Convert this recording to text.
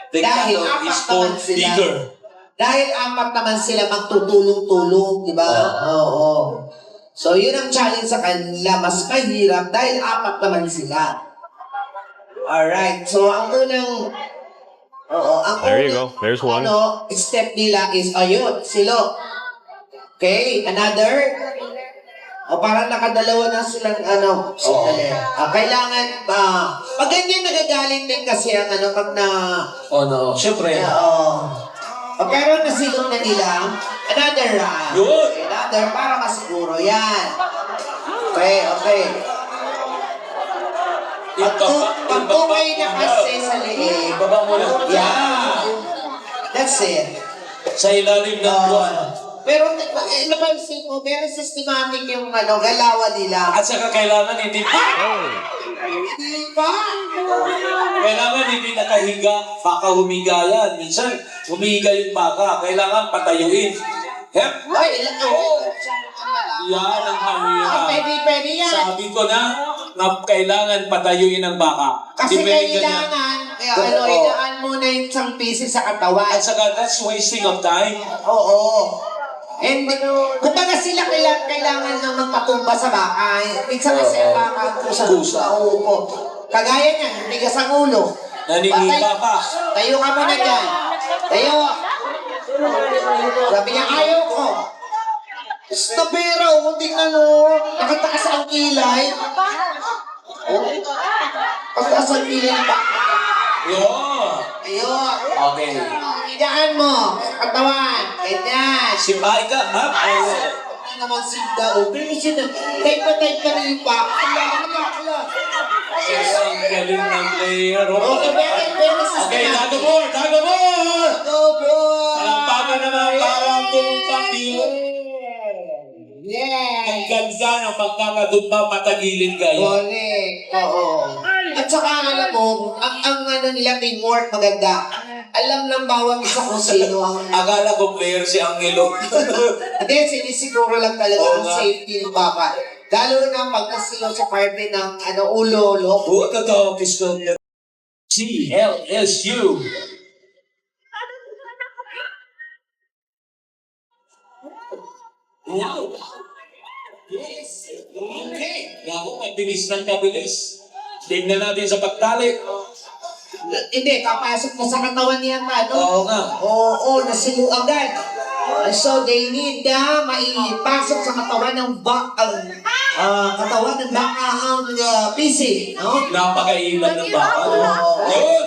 The Dahil cattle apat is naman called sila. bigger. Dahil apat naman sila magtutulong-tulong, di ba? Oo. So, yun ang challenge sa kanila. Mas mahirap dahil apat naman sila. Alright. So, ang unang... Oo, ang There you unang, go. There's one. step nila is, ayun, silo. Okay, another. O parang nakadalawa na silang sandali. Kailangan, pag ganyan nagagaling din kasi ang pag na... Oh no, syempre. Pero nasilong na nila, another round. Good. Another, para masiguro yan. Okay. Pag okay na kasi sa liig, Baba mo lang. yeah. That's it. Sa ilalim ng buwan. Pero napansin mo, very systematic yung galawan nila. At saka kailangan hindi Hindi ba? Kailangan hindi nakahiga, baka humiga yan. Minsan, humiga yung baka. Kailangan patayuin. Hep! Ay, Yan ang hangin. pwede yan. Sabi ko na kailangan patayuin ang baka. Kasi Di pwede ganyan. kailangan, idaan mo na yung isang pieces sa katawan. At saka that's wasting of time. Oo. And kumbaga sila kailangan na magpatumba sa baka. Minsan kasi ang baka kusa uupo. Kagaya niya, tigas ang ulo. Naninipa ka. Tayo ka muna dyan. Tayo. Sabi niya, ayaw ko. Pero, kunting nakataas ang kilay. Pagtaas ang kilay ng baka. Yun. Ayun. Okay. Idaan mo. Katawan. Ganyan. Sibay ka, ha? Hindi naman sinda. Pero type pa rin pa. Ala. Yes, ang galing ng player. Okay, very Okay, systematic. tago more! Go, bro! Palampakan naman para tumpak yun. Yeah. Ang ganda ng pagkakadumpa, matagilid kayo. Correct. Oo. At saka alam mo, ang nila teamwork maganda. Alam ng bawang isa kung sino ang... Akala ko player si Angelo. Hindi, sinisiguro lang talaga Oo ang nga. safety ng baka. Lalo na pag nasilo sa parte ng ulo, loob. Huwag ka to, pistol niya. CLSU. Wow. Yes. Okay. Naku, mabilis ng kabilis. Tingnan natin sa pagtali. Hindi, kapasok na sa katawan niya Oo nga. Oo, nasilo agad. So they need na maipasok sa katawan ng katawan ng baka ang PC, no? Napakailan ng baka. Yun.